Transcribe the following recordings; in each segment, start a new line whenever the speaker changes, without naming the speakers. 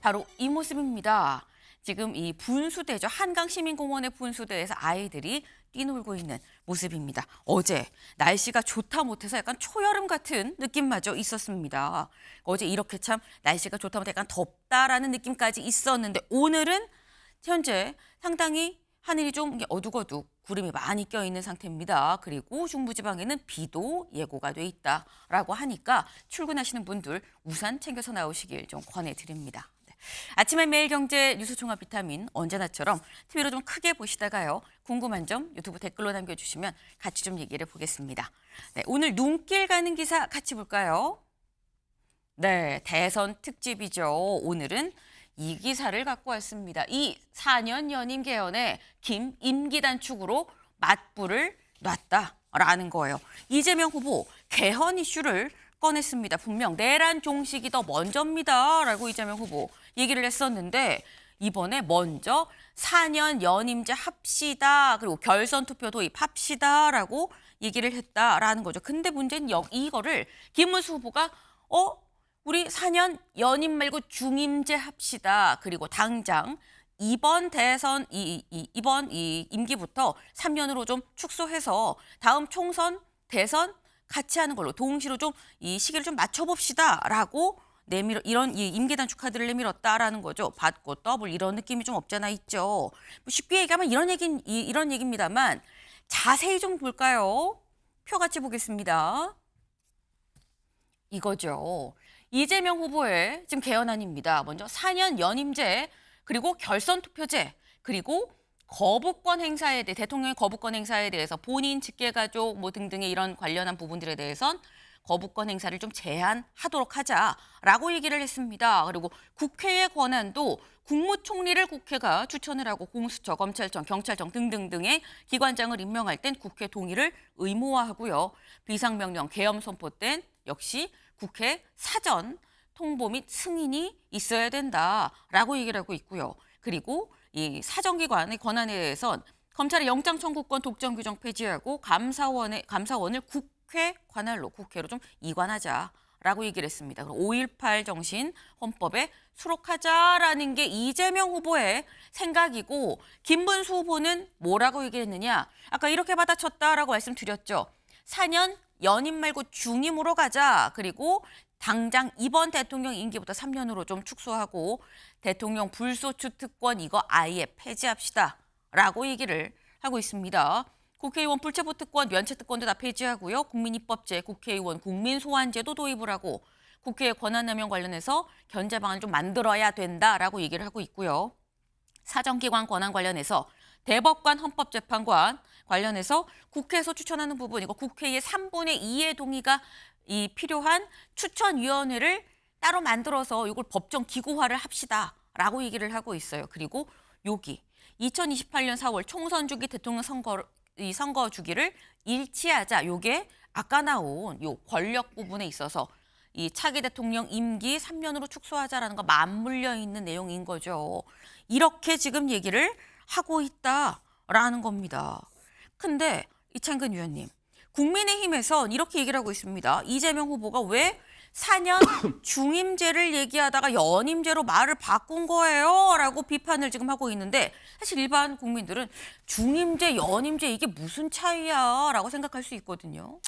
바로 이 모습입니다. 지금 이 분수대죠. 한강시민공원의 분수대에서 아이들이 뛰놀고 있는 모습입니다. 어제 날씨가 좋다 못해서 약간 초여름 같은 느낌마저 있었습니다. 어제 이렇게 참 날씨가 좋다 못해 약간 덥다라는 느낌까지 있었는데 오늘은 현재 상당히 하늘이 좀 어둑어둑 구름이 많이 껴있는 상태입니다. 그리고 중부지방에는 비도 예고가 돼 있다라고 하니까 출근하시는 분들 우산 챙겨서 나오시길 좀 권해드립니다. 아침에 매일경제 뉴스 종합 비타민 언제나처럼 TV로 좀 크게 보시다가요. 궁금한 점 유튜브 댓글로 남겨주시면 같이 좀 얘기를 보겠습니다. 네, 오늘 눈길 가는 기사 같이 볼까요? 네, 대선 특집이죠. 오늘은 이 기사를 갖고 왔습니다. 이 4년 연임 개헌에 임기 단축으로 맞불을 놨다라는 거예요. 이재명 후보 개헌 이슈를 꺼냈습니다. 분명 내란 종식이 더 먼저입니다라고 이재명 후보 얘기를 했었는데 이번에 먼저 4년 연임제 합시다. 그리고 결선 투표 도입합시다라고 얘기를 했다라는 거죠. 근데 문제는 이거를 김문수 후보가 우리 4년 연임 말고 중임제 합시다. 그리고 당장 이번 대선 이번 임기부터 3년으로 좀 축소해서 다음 총선 대선 같이 하는 걸로 동시로 좀 이 시기를 좀 맞춰봅시다라고 이런 임기 단축 카드를 내밀었다라는 거죠. 받고 더블 이런 느낌이 좀 없잖아 있죠. 뭐 쉽게 얘기하면 이런 얘기입니다만 자세히 좀 볼까요? 표 같이 보겠습니다. 이거죠. 이재명 후보의 지금 개헌안입니다. 먼저 4년 연임제 그리고 결선 투표제 그리고 거부권 행사에 대해 대통령의 거부권 행사에 대해서 본인 직계가족 뭐 등등의 이런 관련한 부분들에 대해선 거부권 행사를 좀 제한하도록 하자라고 얘기를 했습니다. 그리고 국회의 권한도 국무총리를 국회가 추천을 하고 공수처, 검찰청, 경찰청 등등등의 기관장을 임명할 땐 국회 동의를 의무화하고요. 비상명령, 계엄 선포 땐 역시 국회 사전 통보 및 승인이 있어야 된다라고 얘기를 하고 있고요. 그리고 이 사정기관의 권한에 대해선 검찰의 영장 청구권 독점 규정 폐지하고 감사원을 국회 관할로 국회로 좀 이관하자라고 얘기를 했습니다. 그리고 5.18 정신 헌법에 수록하자라는 게 이재명 후보의 생각이고 김문수 후보는 뭐라고 얘기를 했느냐. 아까 이렇게 받아쳤다라고 말씀드렸죠. 4년 연임 말고 중임으로 가자. 그리고 당장 이번 대통령 임기부터 3년으로 좀 축소하고 대통령 불소추 특권 이거 아예 폐지합시다라고 얘기를 하고 있습니다. 국회의원 불체포 특권, 면책 특권도 다 폐지하고요. 국민입법제, 국회의원 국민소환제도 도입을 하고 국회의 권한남용 관련해서 견제 방안을 좀 만들어야 된다라고 얘기를 하고 있고요. 사정기관 권한 관련해서 대법관, 헌법재판관 관련해서 국회에서 추천하는 부분 이거 국회의 3분의 2의 동의가 필요한 추천위원회를 따로 만들어서 이걸 법정 기구화를 합시다라고 얘기를 하고 있어요. 그리고 여기 2028년 4월 총선 주기 대통령 선거 주기를 일치하자. 요게 아까 나온 요 권력 부분에 있어서 이 차기 대통령 임기 3년으로 축소하자라는 거 맞물려 있는 내용인 거죠. 이렇게 지금 얘기를 하고 있다라는 겁니다. 근데 이창근 위원님, 국민의힘에선 이렇게 얘기를 하고 있습니다. 이재명 후보가 왜 4년 중임제를 얘기하다가 연임제로 말을 바꾼 거예요? 라고 비판을 지금 하고 있는데 사실 일반 국민들은 중임제, 연임제 이게 무슨 차이야? 라고 생각할 수 있거든요.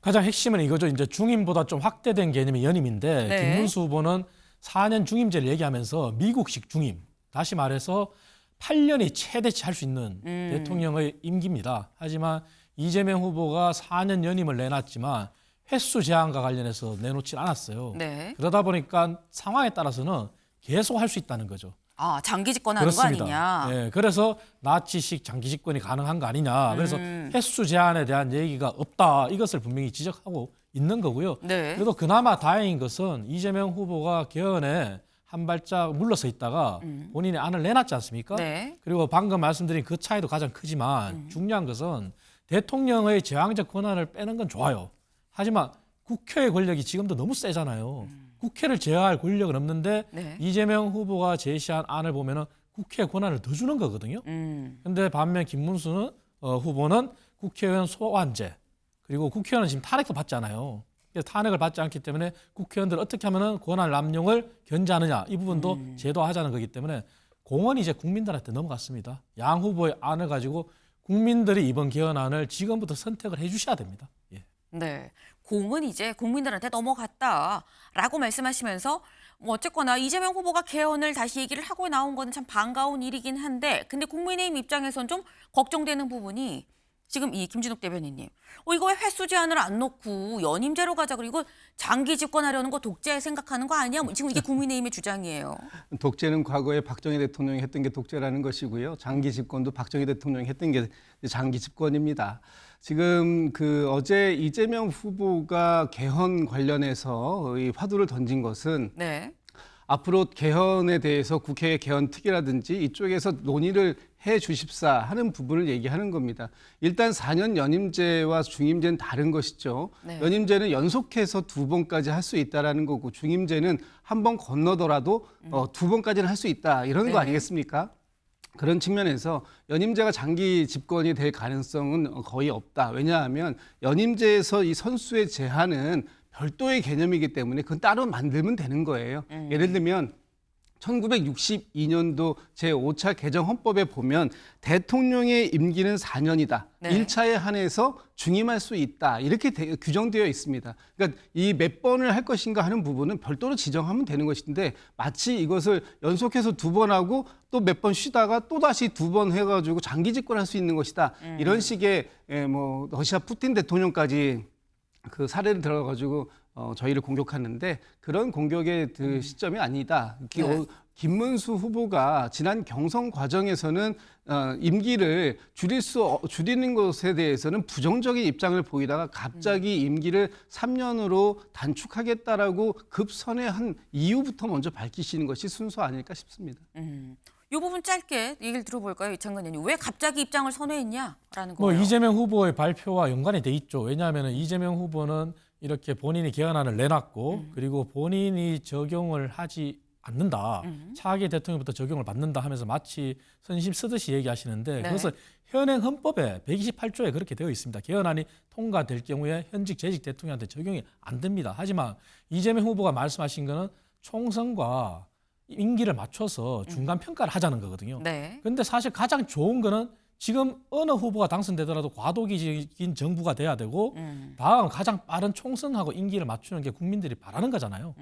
가장 핵심은 이거죠. 이제 중임보다 좀 확대된 개념이 연임인데
네.
김문수 후보는 4년 중임제를 얘기하면서 미국식 중임, 다시 말해서 8년이 최대치 할 수 있는 대통령의 임기입니다. 하지만 이재명 후보가 4년 연임을 내놨지만 횟수 제한과 관련해서 내놓지 않았어요.
네.
그러다 보니까 상황에 따라서는 계속 할 수 있다는 거죠.
아, 장기 집권하는
그렇습니다.
거 아니냐?
네, 그래서 나치식 장기 집권이 가능한 거 아니냐. 그래서 횟수 제한에 대한 얘기가 없다. 이것을 분명히 지적하고 있는 거고요.
네.
그래도 그나마 다행인 것은 이재명 후보가 개헌에 한 발짝 물러서 있다가 본인의 안을 내놨지 않습니까?
네.
그리고 방금 말씀드린 그 차이도 가장 크지만 중요한 것은 대통령의 제왕적 권한을 빼는 건 좋아요. 하지만 국회의 권력이 지금도 너무 세잖아요. 국회를 제어할 권력은 없는데
네.
이재명 후보가 제시한 안을 보면은 국회 권한을 더 주는 거거든요. 근데 반면 김문수 후보는 국회의원 소환제 그리고 국회의원은 지금 탄핵도 받잖아요. 그래서 탄핵을 받지 않기 때문에 국회의원들 어떻게 하면은 권한 남용을 견제하느냐 이 부분도 제도화하자는 거기 때문에 공헌이 이제 국민들한테 넘어갔습니다. 양 후보의 안을 가지고 국민들이 이번 개헌안을 지금부터 선택을 해주셔야 됩니다. 예.
네, 공은 이제 국민들한테 넘어갔다라고 말씀하시면서 뭐 어쨌거나 이재명 후보가 개헌을 다시 얘기를 하고 나온 거는 참 반가운 일이긴 한데 근데 국민의힘 입장에선 좀 걱정되는 부분이 지금 이 김진욱 대변인님 이거 왜 횟수 제한을 안 놓고 연임제로 가자 그리고 장기 집권하려는 거 독재 생각하는 거 아니야? 지금 이게 국민의힘의 주장이에요.
독재는 과거에 박정희 대통령이 했던 게 독재라는 것이고요. 장기 집권도 박정희 대통령이 했던 게 장기 집권입니다. 지금 어제 이재명 후보가 개헌 관련해서 이 화두를 던진 것은
네.
앞으로 개헌에 대해서 국회 개헌 특위라든지 이쪽에서 논의를 해 주십사 하는 부분을 얘기하는 겁니다. 일단 4년 연임제와 중임제는 다른 것이죠.
네.
연임제는 연속해서 2번까지 할 수 있다라는 거고 중임제는 한 번 건너더라도 2번까지는 할 수 있다 이런 거
네.
아니겠습니까? 그런 측면에서 연임제가 장기 집권이 될 가능성은 거의 없다. 왜냐하면 연임제에서 이 선수의 제한은 별도의 개념이기 때문에 그건 따로 만들면 되는 거예요. 예를 들면 1962년도 제5차 개정 헌법에 보면 대통령의 임기는 4년이다.
네.
1차에 한해서 중임할 수 있다. 이렇게 규정되어 있습니다. 그러니까 이 몇 번을 할 것인가 하는 부분은 별도로 지정하면 되는 것인데 마치 이것을 연속해서 2번 하고 또 몇 번 쉬다가 또 다시 2번 해가지고 장기 집권할 수 있는 것이다. 이런 식의 뭐 러시아 푸틴 대통령까지 그 사례를 들어가지고 저희를 공격하는데 그런 공격의 시점이 아니다.
네.
김문수 후보가 지난 경선 과정에서는 임기를 줄이는 것에 대해서는 부정적인 입장을 보이다가 갑자기 임기를 3년으로 단축하겠다라고 급선회한 이유부터 먼저 밝히시는 것이 순서 아닐까 싶습니다.
이 부분 짧게 얘기를 들어볼까요, 이창근 의원님? 왜 갑자기 입장을 선회했냐라는
뭐
거예요.
이재명 후보의 발표와 연관이 돼 있죠. 왜냐하면 이재명 후보는 이렇게 본인이 개헌안을 내놨고 그리고 본인이 적용을 하지 않는다. 차기 대통령부터 적용을 받는다 하면서 마치 선심 쓰듯이 얘기하시는데
네.
그것은 현행 헌법에 128조에 그렇게 되어 있습니다. 개헌안이 통과될 경우에 현직 재직 대통령한테 적용이 안 됩니다. 하지만 이재명 후보가 말씀하신 거는 총선과 임기를 맞춰서 중간 평가를 하자는 거거든요.
네.
근데 사실 가장 좋은 거는 지금 어느 후보가 당선되더라도 과도기적인 정부가 돼야 되고 다음 가장 빠른 총선하고 임기를 맞추는 게 국민들이 바라는 거잖아요.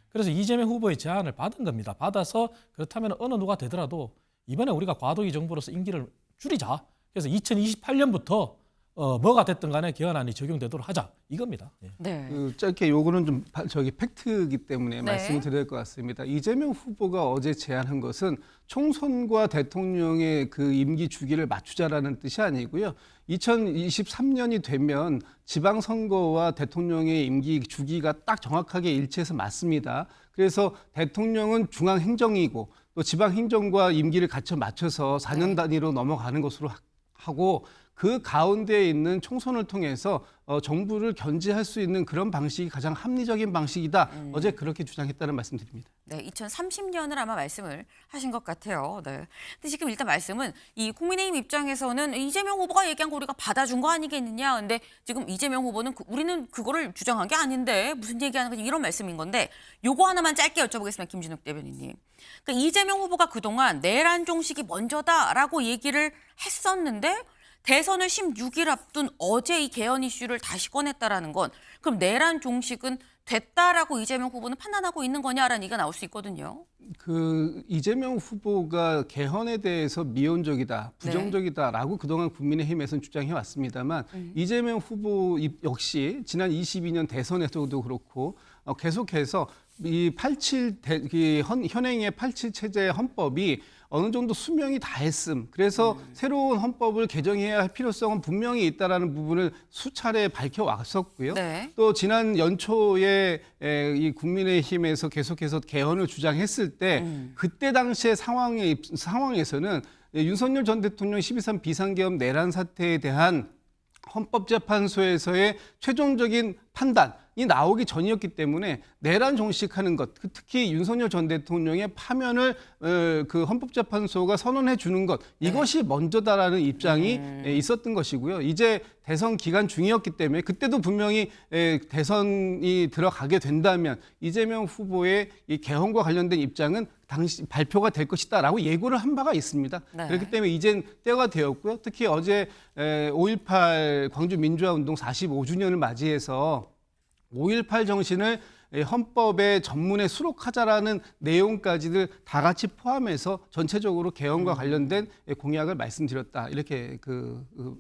그래서 이재명 후보의 제안을 받은 겁니다. 받아서 그렇다면 어느 누가 되더라도 이번에 우리가 과도기 정부로서 임기를 줄이자. 그래서 2028년부터 뭐가 됐든 간에 개헌안이 적용되도록 하자 이겁니다. 예.
네.
짧게 요거는 좀 팩트이기 때문에
네.
말씀을 드릴 것 같습니다. 이재명 후보가 어제 제안한 것은 총선과 대통령의 그 임기 주기를 맞추자라는 뜻이 아니고요. 2023년이 되면 지방선거와 대통령의 임기 주기가 딱 정확하게 일치해서 맞습니다. 그래서 대통령은 중앙행정이고 또 지방행정과 임기를 같이 맞춰서 4년 단위로 넘어가는 것으로 하고 그 가운데에 있는 총선을 통해서 정부를 견제할 수 있는 그런 방식이 가장 합리적인 방식이다. 어제 그렇게 주장했다는 말씀드립니다.
네, 2030년을 아마 말씀을 하신 것 같아요. 네. 근데 지금 일단 말씀은 이 국민의힘 입장에서는 이재명 후보가 얘기한 거 우리가 받아준 거 아니겠느냐. 근데 지금 이재명 후보는 우리는 그거를 주장한 게 아닌데 무슨 얘기하는 거지 이런 말씀인 건데 요거 하나만 짧게 여쭤보겠습니다. 김진욱 대변인님. 그러니까 이재명 후보가 그동안 내란 종식이 먼저다라고 얘기를 했었는데 대선을 16일 앞둔 어제 이 개헌 이슈를 다시 꺼냈다라는 건 그럼 내란 종식은 됐다라고 이재명 후보는 판단하고 있는 거냐라는 얘기가 나올 수 있거든요.
이재명 후보가 개헌에 대해서 미온적이다, 부정적이다라고 그동안 국민의힘에서는 주장해 왔습니다만 이재명 후보 역시 지난 22년 대선에서도 그렇고 계속해서 이 현행의 87 체제 헌법이 어느 정도 수명이 다했음. 그래서 새로운 헌법을 개정해야 할 필요성은 분명히 있다라는 부분을 수차례 밝혀왔었고요.
네.
또 지난 연초에 이 국민의힘에서 계속해서 개헌을 주장했을 때 그때 당시의 상황에서는 윤석열 전 대통령 12.3 비상계엄 내란 사태에 대한 헌법재판소에서의 최종적인 판단이 나오기 전이었기 때문에 내란 종식하는 것, 특히 윤석열 전 대통령의 파면을 그 헌법재판소가 선언해 주는 것, 이것이 먼저다라는 입장이 있었던 것이고요. 이제 대선 기간 중이었기 때문에 그때도 분명히 대선이 들어가게 된다면 이재명 후보의 이 개헌과 관련된 입장은 당시 발표가 될 것이다라고 예고를 한 바가 있습니다.
네.
그렇기 때문에 이젠 때가 되었고요. 특히 어제 5.18 광주 민주화운동 45주년을 맞이해서 5.18 정신을 헌법의 전문에 수록하자라는 내용까지를 다 같이 포함해서 전체적으로 개헌과 관련된 공약을 말씀드렸다. 이렇게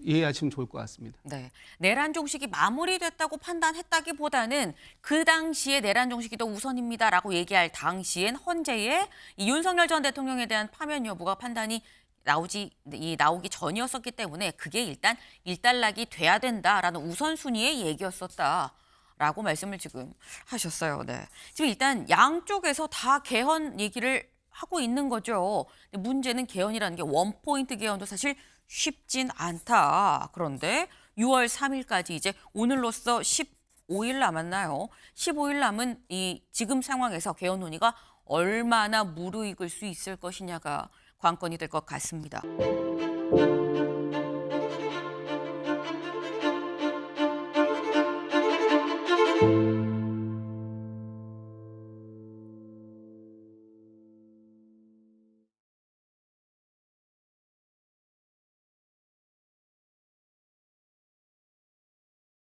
이해하시면 좋을 것 같습니다.
네, 내란 종식이 마무리됐다고 판단했다기보다는 그 당시에 내란 종식이 더 우선입니다라고 얘기할 당시엔 헌재의 이 윤석열 전 대통령에 대한 파면 여부가 판단이 나오기 전이었었기 때문에 그게 일단 일단락이 돼야 된다라는 우선순위의 얘기였었다. 라고 말씀을 지금 하셨어요. 네. 지금 일단 양쪽에서 다 개헌 얘기를 하고 있는 거죠. 근데 문제는 개헌이라는 게 원포인트 개헌도 사실 쉽진 않다. 그런데 6월 3일까지 이제 오늘로써 15일 남았나요? 15일 남은 이 지금 상황에서 개헌 논의가 얼마나 무르익을 수 있을 것이냐가 관건이 될 것 같습니다.